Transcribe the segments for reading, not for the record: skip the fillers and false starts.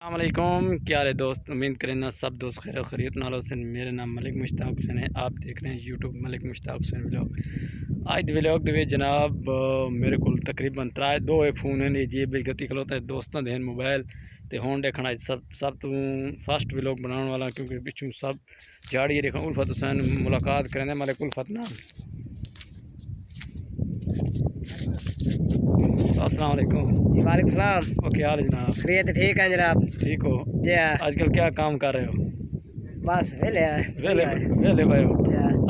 अस्सलामुअलैकुम, क्या हाल है दोस्त। उम्मीद करें सब दोस्त खैर खरीत नालो से। मेरा नाम मलिक मुश्ताक हुसैन है। आप देख रहे हैं यूट्यूब मलिक मुश्ताक हुसैन व्लॉग। आज दे व्लॉग दे जनाब मेरे को तकरीबन दो एक फ़ोन है जी गति खलोता है दोस्तों देन मोबाइल तो होन देखना सब तो फर्स्ट व्लॉग बनाने वाला क्योंकि पिछू सब झाड़ी देखा उल्फत हुसैन मुलाकात करें मलिक उल्फत नाम। अस्सलाम वालेकुम। वालेकुम सलाम। क्या हाल है जनाब? खैरियत ठीक है जनाब। ठीक हो जी हाँ। आजकल क्या काम कर रहे हो? बस वेले वेले भाई हो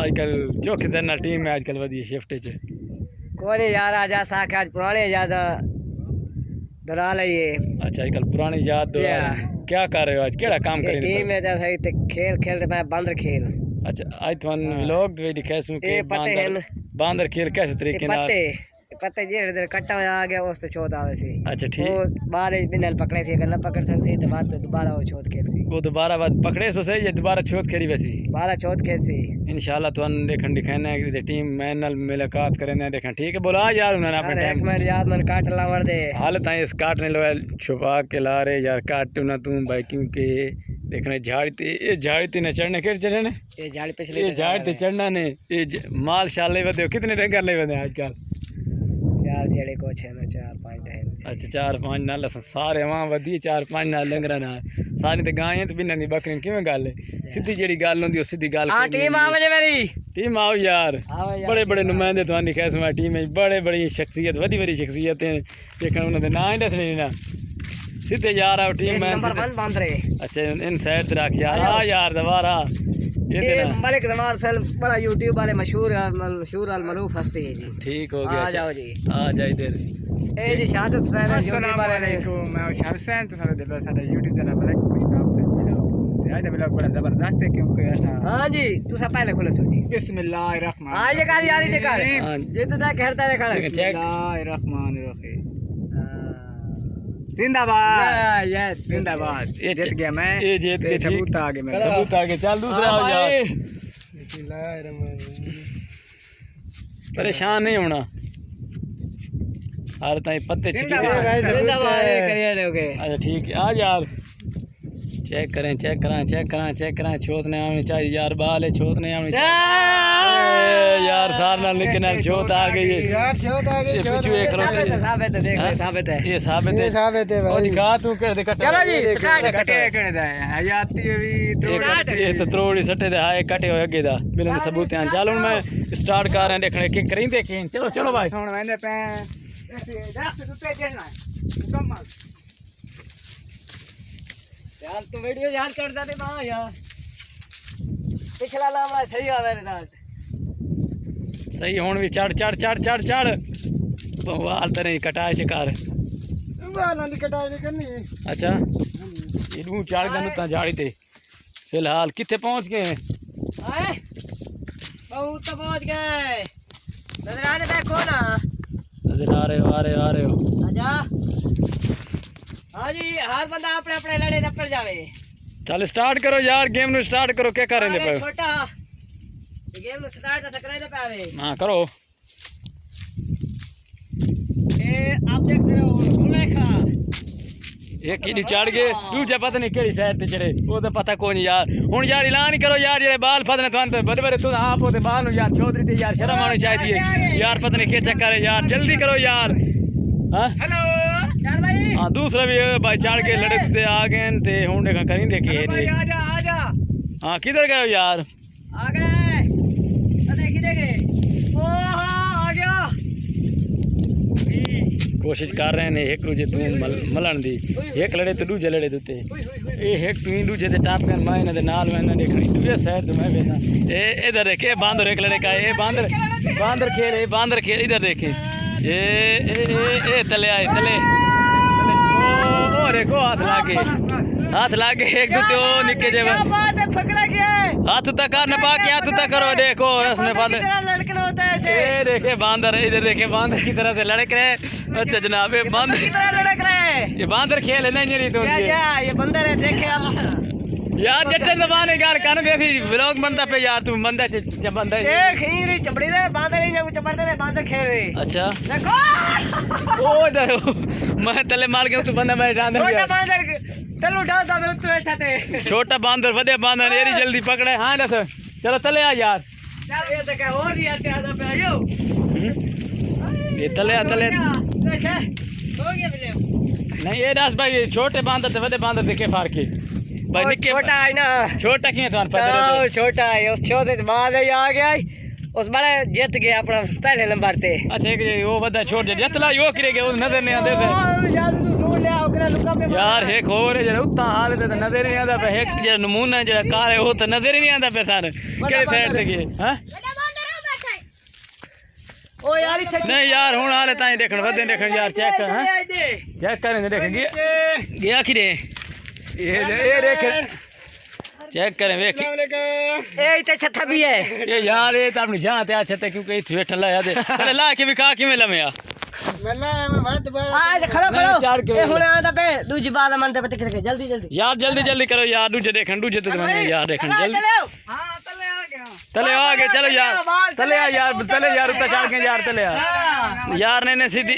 आजकल चौकी दिन टीम है आजकल वधिया शिफ्ट च कोई नहीं यार आज ऐसा कि आज पुराने याद दोहरा लइए। अच्छा आजकल पुरानी याद क्या कर रहे हो? आज केड़ा काम कर रहे हो? टीम में जैसे ते खेल खेलते पे बंदर खेल। अच्छा आज तुम व्लॉग दे दिखाए सु के बंदर खेल कैसे तरीके नाल पत्ते जे कट्टा आ गया उस तो छोत आवे सी। अच्छा ठीक वो बाहर बिंदल पकड़े सी अगर न पकड़ सी तो बाद दोबारा वो छोत खेल सी। वो दोबारा बाद पकड़े सो सही या दोबारा छोत खेली वैसी बारा छोत खेल सी इंशाल्लाह तुम देखन दिखाना है कि टीम मैन नाल मुलाकात करें देखा ठीक है। बोला यार उन्होंने अपने टाइम एक मिनट याद मन काट लावण दे हाल ताई इस काटने लो छुपा के ला रहे यार काट ना तुम बाइकिंग के देखने झाड़ी ते न चढ़ने के चढ़ने ये झाड़ी पिछले झाड़ी ते चढ़ना ने ये माल शाले वदे कितने डंगर ले वदे आजकल यार जेड़े कुछ है ना 4-5 है। अच्छा 4-5 नाल सारे वहां वधी 4-5 नाल डंगरा ना सारी ते गायें ते बिन्ना दी बकरियां किवें गल है सीधी जेड़ी गल होंदी ओ सीधी गल। हां टीम आवे जे मेरी टीम आओ यार बड़े बड़े नुमाइंदे तुहानी कैस में टीम में बड़े बड़ी शख्सियत वडी शख्सियत है देखण उन्हां दे नाम ही दसने ना सीधे यार आओ टीम में नंबर 1 बांदरे। अच्छा इन साइड ते रख यार आ यार दोबारा ये मलिक जमाल सल बड़ा यूट्यूब वाले मशहूर और मरूफ हस्ती है जी। ठीक हो गया आ जाओ जी आ जाए इधर ए जी शाहदत हुसैन यूट्यूब वाले को मैं शाहदत हुसैन तो सारे दिल साडा यूट्यूब चैनल मलिक मुश्ताक से ते आज व्लॉग बड़ा जबरदस्त है क्योंकि ऐसा। हां जी तुसा पहले खोलो सो जी बिस्मिल्लाहिर्रहमान आ ये कर यार ये कर जे तो दा कहता है खड़ा बिस्मिल्लाहिर्रहमानिर्रहीम जिंदाबाद ये जिंदाबाद जीत गया मैं ये जीत के सबूत आ गए मेरे सबूत आ गए चल दूसरा आ जा परेशान नहीं होना हर ताई पत्ते जिंदाबाद करियर हो गए। अच्छा ठीक है आ यार चेक करें छोत नहीं आनी चाहिए यार बाल है छोत नहीं आनी चाहिए यार सार नाल निके नाल छोत आ गई है यार छोट आ गई पीछे एक साबित है देख साबित है ये साबित है भाई और दिखा तू कर दे कट चलो जी स्टार्ट कटे कने दा हयाती भी ये तो त्रोड़ी सट्टे दे हाए कटे हो अगे दा बिना सबूत हैं। चल हुन मैं स्टार्ट कर रहे देखने के करें देखें चलो चलो भाई सुन मैंने पे ऐसे रास्ते टूटे जाना मुकम्मल यार तू वीडियो यार करदा दे बा यार पिछला लामड़ा सही आ मेरे साथ सही हुन भी चढ़ वाल तेरे कटाए चकार बालां दी कटाई नहीं करनी। अच्छा इडू चढ़ गन ता झाड़ी ते फिलहाल किथे पहुंच गए आए बहुत पहुंच गए नजर आने देखो ना नजर आ रहे हो आजा। हाँ जी हर बंदा अपने अपने लड़े नपड़ जावे। चल स्टार्ट करो यार गेम नु स्टार्ट करो क्या कर रहे हैं छोटा ये गेम नु स्टार्ट तो करे दे पावे। हां करो ये आप देख रहे हो खुलेखा एक ही चढ़ गए दूजा पता नहीं केड़ी साइड ते चढ़े वो तो पता कोई नहीं यार। हुन यार ऐलान ही करो यार जेड़े बाल फदने तुम तो बड़े बड़े तू आप होते बाल नु यार चौधरी ते यार शर्म आनी चाहिए यार पता नहीं के चक्कर है यार जल्दी करो यार। हां हेलो चल भाई हां दूसरा भी भाई चढ़ के लड़े ते आ गए ते हुन देखा करी देखे आजा हां किधर गए हो यार? आ गए अरे किधर गए ओ आ गया कोशिश कर रहे हैं एक दूजे तू मलन दी एक लड़े तो दूजे लड़े दुते ये एक तू दूजे ते टाप कर मैं इन्हां दे नाल मैं देखनी दूजे साइड तो मैं वेना ए इधर देखे बांदर एक लड़े का ये बांदर खेल इधर देखे ए तले आए तले ओ देखो हाथ लागे एक दूते ओ निके जे बात है पकड़ा गया हाथ तक न पा के हाथ तक करो देखो उसने बांदर लड़कना होता है ऐसे ये देखे बांदर इधर देखे बांदर की तरह से लड़क रहे। अच्छा जनाब ये बांदर की तरह लड़क रहे हैं ये बांदर खेल है नहीं तो क्या ये बंदर है देखे आप यार जट्टे जबान गाल कर दे थी व्लॉग बनता पे यार तू बंदा जब बंदा ए खीरी चपड़ी दे बांदर नहीं ना चपड़ दे बांदर खेल रहे अच्छा देखो ओ इधर मैं तले मार के तू बंदा मैं डांदर छोटा गया बांदर चल उठाता मैं तू बैठा थे छोटा बांदर वडे बांदर एरी जल्दी पकड़े हां दस चलो तले आ यार चल ये तो क्या और यार क्या पे आयो ये तले आ तले हो गया मिले नहीं ये दास भाई छोटे बांदर ते वडे बांदर देखे फार के भाई निके छोटा है ना छोटा किए तो पता तो छोटा है उस छोटे से बाद ही आ गया उस बड़े जीत गया अपना पहले नंबर पे अच्छा एक वो वदा छोड़ दे जतला यो करे गए नजर नहीं आते थे यार तू ढूंढ ले ओकरा लुका पे यार एक और है जरा उतना हाल ते नजर नहीं आता पे एक जो नमूना जो कार है वो तो नजर ही नहीं आता पे सारे के साइड से गए हां ओ यार इथे नहीं यार हुन हाले ताई देखण वदे देखण यार चेक कर हां चेक करें देख गया कि रे ये देख चेक करें देख ए इथे छत्ता भी है ये यार ये तो अपनी जान ते आ छते क्योंकि इथे बैठन ला याद अरे ला के भी का कि में लमे आ आज खड़ो नहीं, चार के ए हुन आंदा पे दूजी बात मन ते जल्दी जल्दी यार जल्दी जल्दी करो यार दूजे देखन दूजे तो यार देखन जल्दी हां तले आ गया तले आ गए चलो यार तले आ यार तले यार उतना चढ़ के यार तले आ यार ने सीधी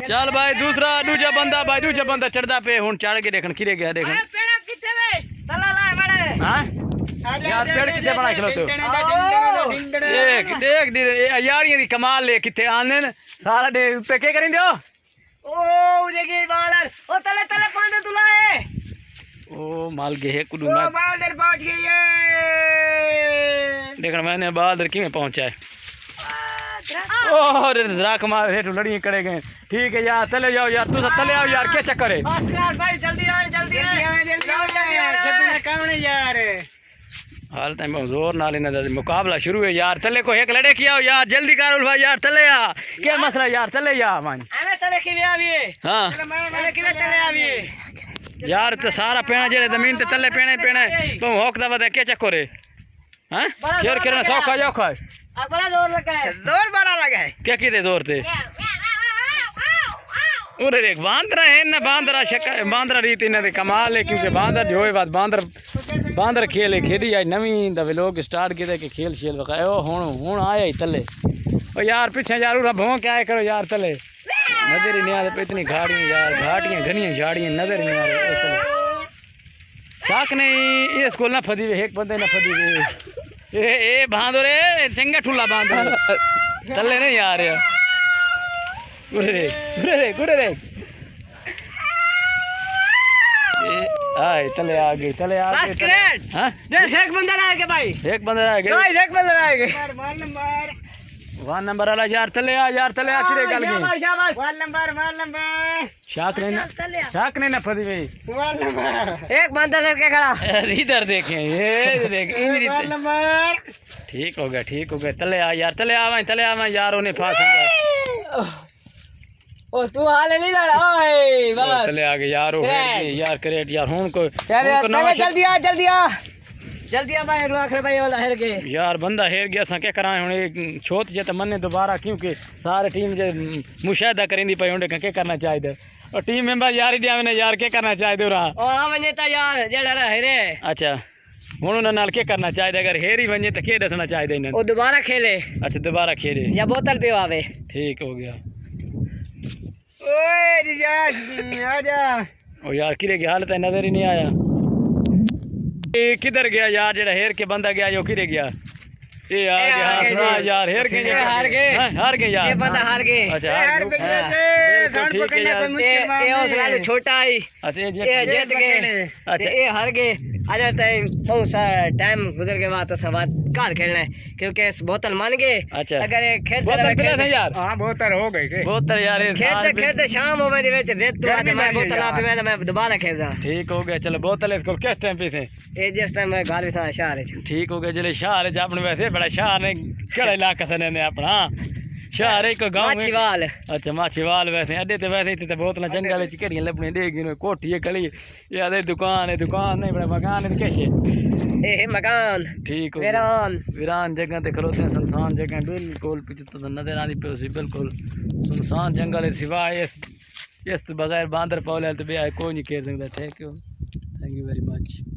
चल भाई दूसरा दूजा बंदा चढ़दा पे हुन चढ़ के देखन किरे गया देखन पेड़ा किथे वे चला ला बड़े हां यार पेड़ किथे बना खलो तो देख देख दी यारियां दी कमाल ले किथे आने न सारा दे पे के करिन दियो ओ देखी बालर ओ तले तले पांडे दुलाए ओ माल गे है कुडू ना बालर पहुंच गई है देखन मैंने बादर किवें पहुंचा है और राख मार हेठ लड़ी करे गए ठीक है यार चले जाओ यार तू चले आओ यार क्या चक्कर है अस्करार भाई जल्दी आ जल्दी यार हाल टाइम जोर नाल इना मुकाबला शुरू है यार तले को एक लड़े किया यार जल्दी कर उल्फा यार तले आ क्या मसला यार तले या मान अरे तले की भी आवी हां तले की तले आवी यार तो सारा पेना जेड़े जमीन ते तले पेने तो होकदा वदा क्या चक्कर है हां खेर खेरना सौखा जाओ खा अब बड़ा जोर लगा है जोर बड़ा लगा है क्या कीते जोर ते उरे देख बांदरा है ना बांदरा शक्का बांदरा रीति ने कमाल है क्योंकि बांदर जो है बात बांदर खेल खेडी आज नवीं द व्लॉग स्टार्ट किया कि खेल शेल वकाए ओ हुन आया ही तले ओ यार पीछे यार उरा भों क्या करो यार तले नजर ही नहीं आते इतनी घाड़ियां यार घाटियां घनियां झाड़ियां नजर ही नहीं आ रही तले शाक नहीं ये स्कूल ना फदी एक बंदे ना फदी ए बांदर रे चंगा ठुला बांदर तले नहीं आ रहे गुरे रे आए तले आ गई बस ग्रेट हां देख एक बंदा आ गया भाई एक बंदा आ गया गाइस एक बंदा आ गया 1 नंबर वाला यार तले आ किरे गल गई शाबाश 1 नंबर शाक नहीं ना फदी भाई 1 नंबर एक बंदा लड़के खड़ा इधर देखें ये देख इंद्री 1 नंबर ठीक हो गया तले आ यार उन्हें फांस ओ तू हाले नहीं लड़ा ओए बस तले आ गए यार यार करेट यार हुन को जल्दी आ भाई आखिर भाई वाला हेर गए यार बंदा हेर गया सा क्या कराए हुन छोत जे त मने दोबारा क्योंकि सारे टीम जे मुशाहिदा करिंदी पई हुंडे क्या करना चाहिए और टीम मेंबर यार दिया ने यार क्या करना चाहिए रा ओ आ वने ता यार जेड़ा हेरे अच्छा हुन उन नाल क्या करना चाहिए अगर हेरी वने तो के दसना चाहिए इन्हें ओ दोबारा खेले अच्छा दोबारा खेले या बोतल पिवावे ठीक हो गया ओए रिजाज आजा ओ यार किरे की हालत नजर ही नहीं आया ये किधर गया यार जेड़ा हेर के बंदा गया जो किरे गया ये आ गया सुना यार हेर के हार गए यार ये बंदा हार गए अच्छा हार गए सांड पकड़ना कोई मुश्किल बात ये नहीं उसला छोटा ही अच्छा ये जीत गए अच्छा ये हार गए आजा बहुत सारा टाइम गुजर के बाद तो सब कार खेलना है क्योंकि इस बोतल मान गए अच्छा अगर ये खेलते बोतल रहे पिला थे यार हां बोतल हो गई के बोतल यार खेलते शाम हो गई वेच जीत तो आज मैं बोतल आप मैं दोबारा खेलदा ठीक हो गया चलो बोतल इसको किस टाइम पे से ये जिस टाइम मैं गाल विसा शहर है ठीक हो गया जले शहर है अपने वैसे बड़ा शहर ने केड़ा इलाका से ने अपना शहर है को गांव में माछीवाल अच्छा माछीवाल वैसे अड्डे ते वैसे इतने बोतल जंगल च केड़ियां लपने देगी कोठी है गली या दुकान नहीं बड़ा मकान है कैसे ए मकान ठीक हो वीरान जगह ते खलोते हैं सुनसान जगह बिल्कुल पीछे तो नजर आती पे बिल्कुल सुनसान जंगल है सिवाय इस बगैर बांदर पौले तो भी कोई नहीं खेल सकता ठीक है थैंक यू वेरी मच।